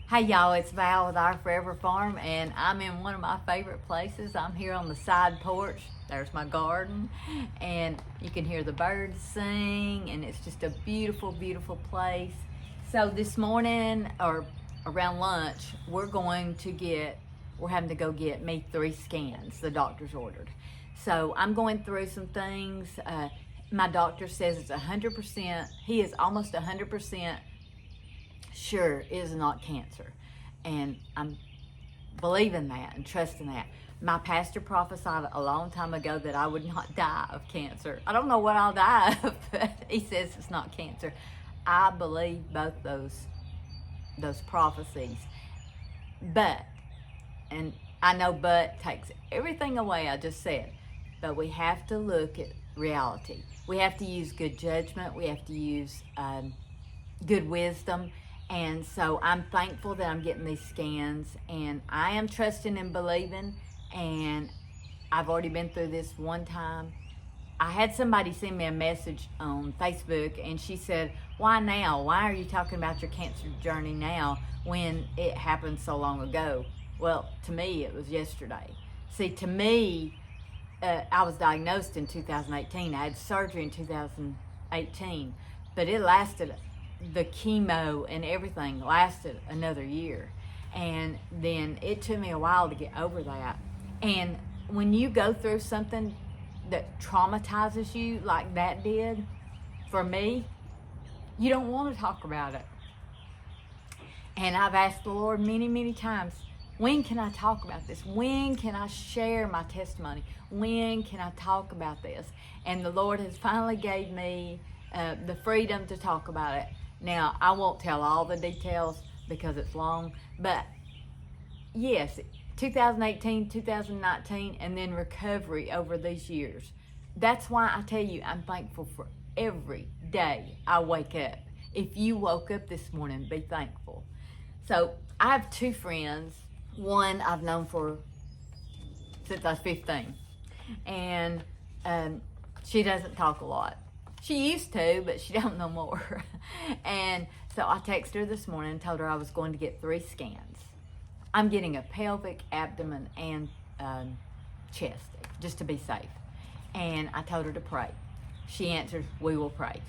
Hey y'all, it's Val with Our Forever Farm, and I'm in one of my favorite places. I'm here on the side porch. There's my garden, and you can hear the birds sing, and it's just a beautiful, beautiful place. So this morning, or around lunch, we're having to go get me 3 scans the doctor's ordered. So I'm going through some things. My doctor says it's 100%, he is almost 100% sure it is not cancer, and I'm believing that and trusting that. My pastor prophesied a long time ago that I would not die of cancer. I don't know what I'll die of, but he says it's not cancer. I believe both those prophecies, and I know but takes everything away I just said, but we have to look at reality. We have to use good judgment. We have to use good wisdom. And so I'm thankful that I'm getting these scans, and I am trusting and believing, and I've already been through this one time. I had somebody send me a message on Facebook, and she said, why now? Why are you talking about your cancer journey now when it happened so long ago? Well, to me, it was yesterday. See, to me, I was diagnosed in 2018. I had surgery in 2018, but it lasted, the chemo and everything lasted another year, and then it took me a while to get over that. And when you go through something that traumatizes you like that did for me, you don't want to talk about it. And I've asked the Lord many times, when can I talk about this? When can I share my testimony? When can I talk about this? And the Lord has finally gave me the freedom to talk about it. Now, I won't tell all the details because it's long, but yes, 2018, 2019, and then recovery over these years. That's why I tell you, I'm thankful for every day I wake up. If you woke up this morning, be thankful. So I have 2 friends. One I've known since I was 15, and she doesn't talk a lot. She used to, but she don't no more. And so I texted her this morning and told her I was going to get 3 scans. I'm getting a pelvic, abdomen, and chest, just to be safe. And I told her to pray. She answered, we will pray.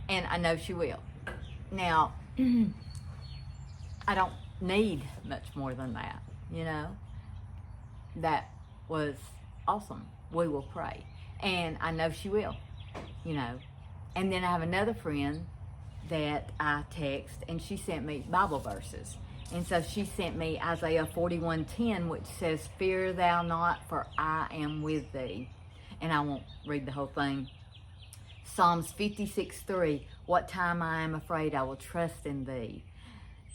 And I know she will. Now, I don't need much more than that, you know. That was awesome. We will pray. And I know she will, you know. And then I have another friend that I text, and she sent me Bible verses. And so she sent me Isaiah 41:10, which says, fear thou not, for I am with thee. And I won't read the whole thing. Psalms 56:3, what time I am afraid, I will trust in thee.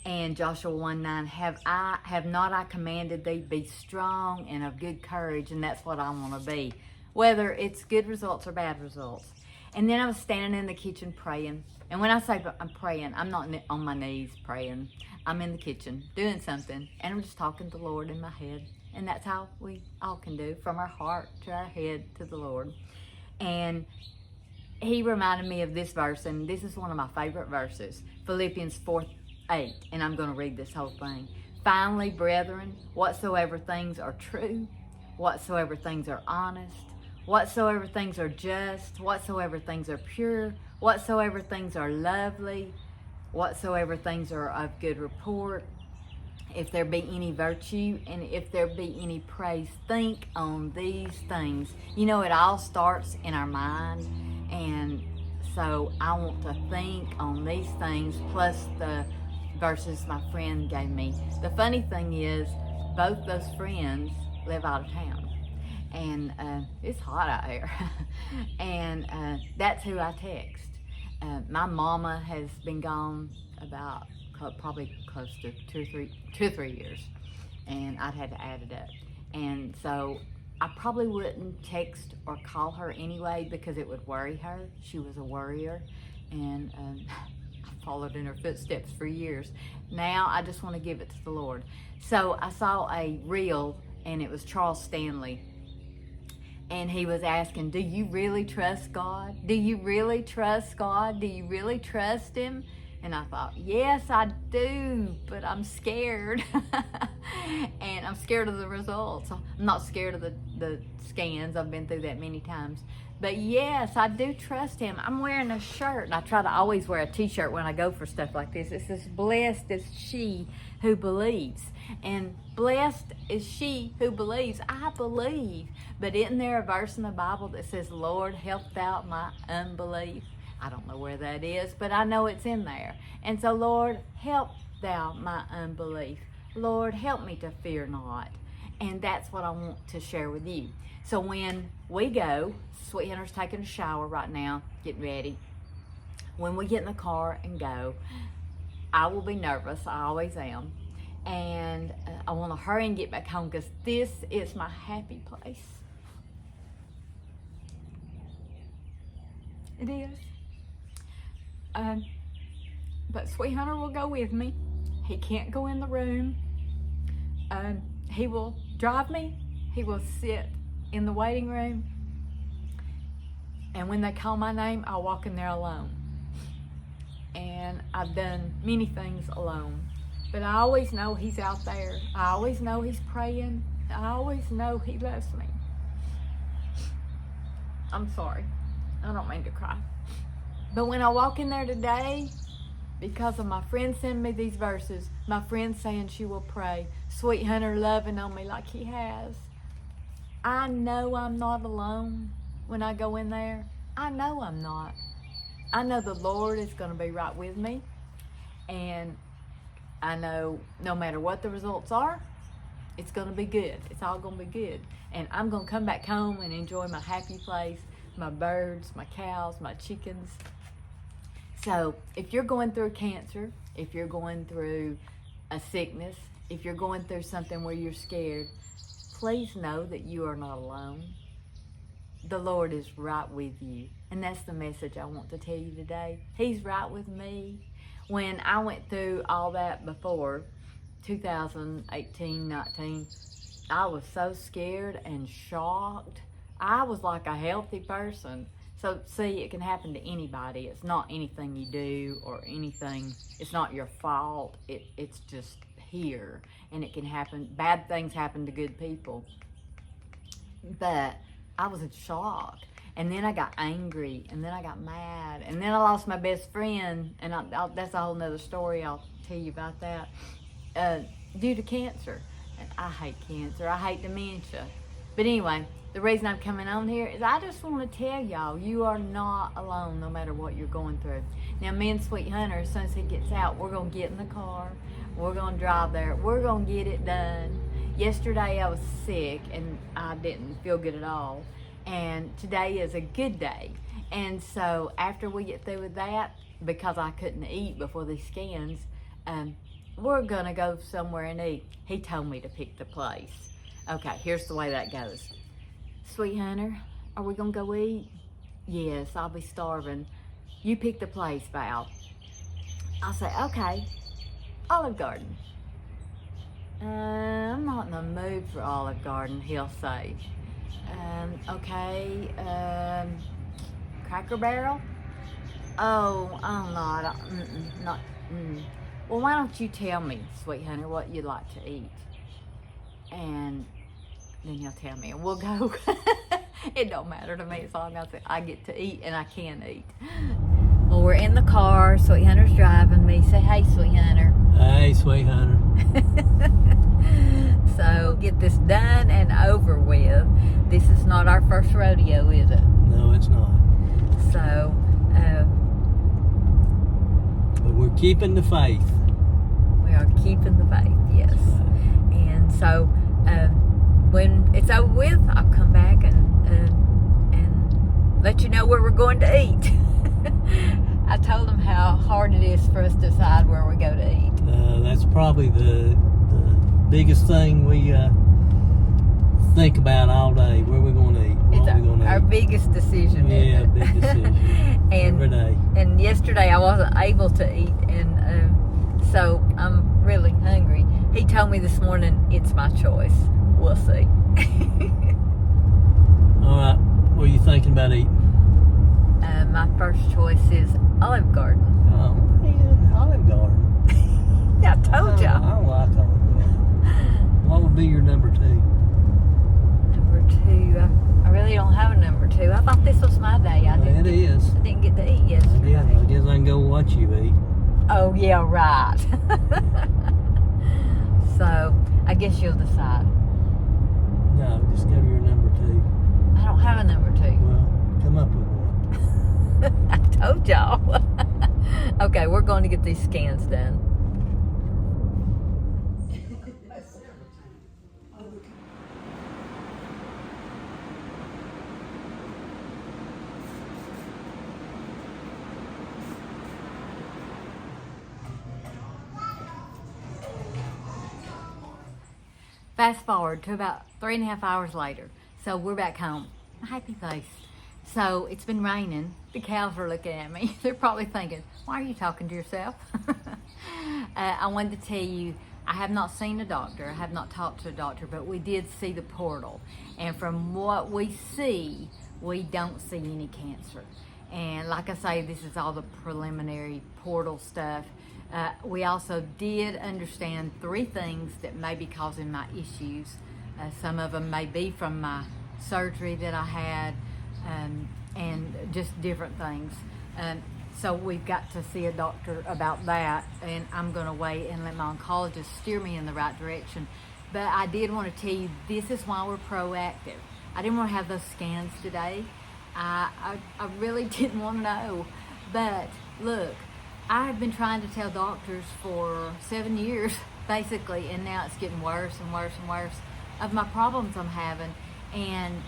And Joshua 1:9, have not I commanded thee, be strong and of good courage. And that's what I want to be, whether it's good results or bad results. And then I was standing in the kitchen praying. And when I say I'm praying, I'm not on my knees praying. I'm in the kitchen doing something, and I'm just talking to the Lord in my head. And that's how we all can do, from our heart to our head to the Lord. And he reminded me of this verse, and this is one of my favorite verses, Philippians 4:8. And I'm going to read this whole thing. Finally, brethren, whatsoever things are true, whatsoever things are honest, whatsoever things are just, whatsoever things are pure, whatsoever things are lovely, whatsoever things are of good report, if there be any virtue and if there be any praise, think on these things. You know, it all starts in our mind, and so I want to think on these things, plus the verses my friend gave me. The funny thing is, both those friends live out of town. And it's hot out here. And that's who I text. My mama has been gone about probably close to 2 or 3 years, and I'd had to add it up. And so I probably wouldn't text or call her anyway because it would worry her. She was a worrier, and I followed in her footsteps for years. Now I just want to give it to the Lord. So I saw a reel, and it was Charles Stanley. And he was asking, do you really trust God? Do you really trust God? Do you really trust Him? And I thought, yes, I do, but I'm scared. And I'm scared of the results. I'm not scared of the scans. I've been through that many times. But yes, I do trust him. I'm wearing a shirt, and I try to always wear a t-shirt when I go for stuff like this. It says, blessed is she who believes. And blessed is she who believes. I believe. But isn't there a verse in the Bible that says, Lord, help thou my unbelief? I don't know where that is, but I know it's in there. And so, Lord, help thou my unbelief. Lord, help me to fear not. And that's what I want to share with you. So when we go, Sweet Hunter's taking a shower right now, getting ready. When we get in the car and go, I will be nervous. I always am. And I want to hurry and get back home because this is my happy place. It is. But Sweet Hunter will go with me. He can't go in the room. He will drive me. He will sit in the waiting room. And when they call my name, I'll walk in there alone. And I've done many things alone. But I always know he's out there. I always know he's praying. I always know he loves me. I'm sorry. I don't mean to cry. But when I walk in there today, because of my friend sending me these verses, my friend saying she will pray, Sweet Hunter loving on me like he has, I know I'm not alone when I go in there. I know I'm not. I know the Lord is going to be right with me. And I know no matter what the results are, it's going to be good. It's all going to be good. And I'm going to come back home and enjoy my happy place, my birds, my cows, my chickens. So if you're going through cancer, if you're going through a sickness, if you're going through something where you're scared, please know that you are not alone. The Lord is right with you. And that's the message I want to tell you today. He's right with me. When I went through all that before, 2018, 19, I was so scared and shocked. I was like a healthy person. So see, it can happen to anybody. It's not anything you do or anything. It's not your fault. It's just here. And it can happen. Bad things happen to good people. But I was in shock. And then I got angry. And then I got mad. And then I lost my best friend. And that's a whole nother story. I'll tell you about that. Due to cancer. And I hate cancer. I hate dementia. But anyway, the reason I'm coming on here is I just want to tell y'all, you are not alone no matter what you're going through. Now, me and Sweet Hunter, as soon as he gets out, we're going to get in the car. We're going to drive there. We're going to get it done. Yesterday, I was sick, and I didn't feel good at all. And today is a good day. And so after we get through with that, because I couldn't eat before these scans, we're going to go somewhere and eat. He told me to pick the place. Okay, here's the way that goes. Sweet Hunter, are we gonna go eat? Yes, I'll be starving. You pick the place, Val. I'll say, okay, Olive Garden. I'm not in the mood for Olive Garden, he'll say. Okay, Cracker Barrel? Oh, I'm not. Well, why don't you tell me, Sweet Hunter, what you'd like to eat? And then he'll tell me, and we'll go. It don't matter to me as long as I get to eat and I can eat. Well, we're in the car. Sweet Hunter's driving me. Say, hey, Sweet Hunter. Hey, Sweet Hunter. So, get this done and over with. This is not our first rodeo, is it? No, it's not. So, but we're keeping the faith. We are keeping the faith, yes. And so, when it's over with, I'll come back and let you know where we're going to eat. I told them how hard it is for us to decide where we go to eat. That's probably the biggest thing we think about all day. Where we're going to eat. It's our biggest decision. Yeah, big decision. Every day. And yesterday I wasn't able to eat, and so I'm really hungry. He told me this morning it's my choice. We'll see. All right. What are you thinking about eating? My first choice is Olive Garden. Oh, man. Garden. Yeah, I told I y'all. like Olive Garden. What would be your number 2? Number 2, I really don't have a number 2. I thought this was my day. I It is. didn't get to eat yesterday. I guess I can go watch you eat. Oh, yeah, right. So, I guess you'll decide. No, just go to your number 2. I don't have a number 2. Well, come up with one. I told y'all. Okay, we're going to get these scans done. Fast forward to about 3.5 hours later. So we're back home. A happy face. So it's been raining. The cows are looking at me. They're probably thinking, why are you talking to yourself? I wanted to tell you, I have not seen a doctor. I have not talked to a doctor, but we did see the portal. And from what we see, we don't see any cancer. And like I say, this is all the preliminary portal stuff. We also did understand 3 things that may be causing my issues. Some of them may be from my surgery that I had, and just different things. So we've got to see a doctor about that, and I'm going to wait and let my oncologist steer me in the right direction. But I did want to tell you, this is why we're proactive. I didn't want to have those scans today. I really didn't want to know. But look, I've been trying to tell doctors for 7 years, basically, and now it's getting worse and worse and worse of my problems I'm having. And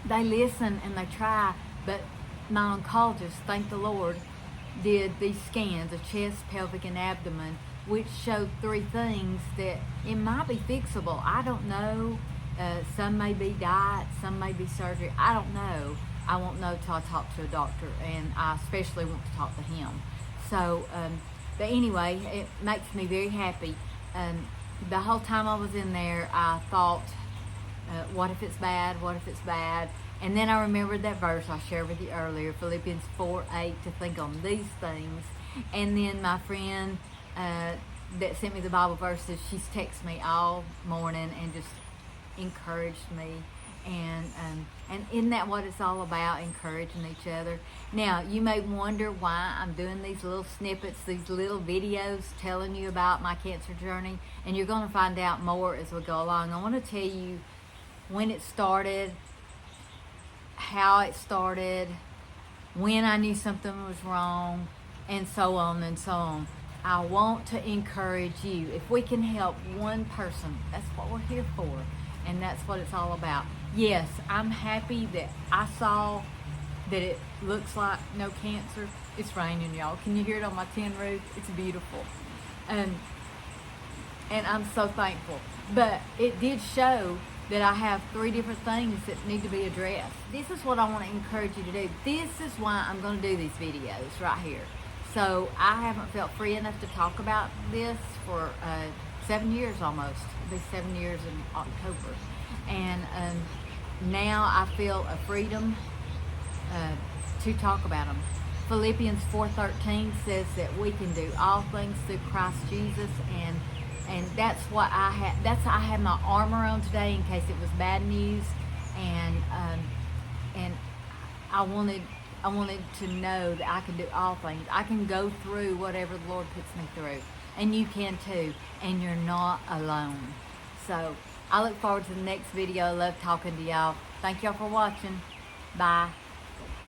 they listen and they try, but my oncologist, thank the Lord, did these scans of chest, pelvic, and abdomen, which showed 3 things that it might be fixable. I don't know. Some may be diet, some may be surgery. I don't know. I won't know till I talk to a doctor, and I especially want to talk to him. So, but anyway, it makes me very happy. The whole time I was in there, I thought, what if it's bad? What if it's bad? And then I remembered that verse I shared with you earlier, Philippians 4:8, to think on these things. And then my friend that sent me the Bible verses, she's texted me all morning and just encouraged me. And isn't that what it's all about, encouraging each other? Now, you may wonder why I'm doing these little snippets, these little videos telling you about my cancer journey, and you're going to find out more as we go along. I want to tell you when it started, how it started, when I knew something was wrong, and so on and so on. I want to encourage you. If we can help one person, that's what we're here for, and that's what it's all about. Yes, I'm happy that I saw that it looks like no cancer. It's raining, y'all. Can you hear it on my tin roof? It's beautiful. And I'm so thankful. But it did show that I have 3 different things that need to be addressed. This is what I want to encourage you to do. This is why I'm going to do these videos right here. So I haven't felt free enough to talk about this for 7 years almost. It'll be 7 years in October. And now I feel a freedom to talk about them. Philippians 4:13 says that we can do all things through Christ Jesus, and that's what I had. I had my armor on today in case it was bad news, and I wanted to know that I can do all things. I can go through whatever the Lord puts me through, and you can too, and you're not alone. So I look forward to the next video. I love talking to y'all. Thank y'all for watching. Bye.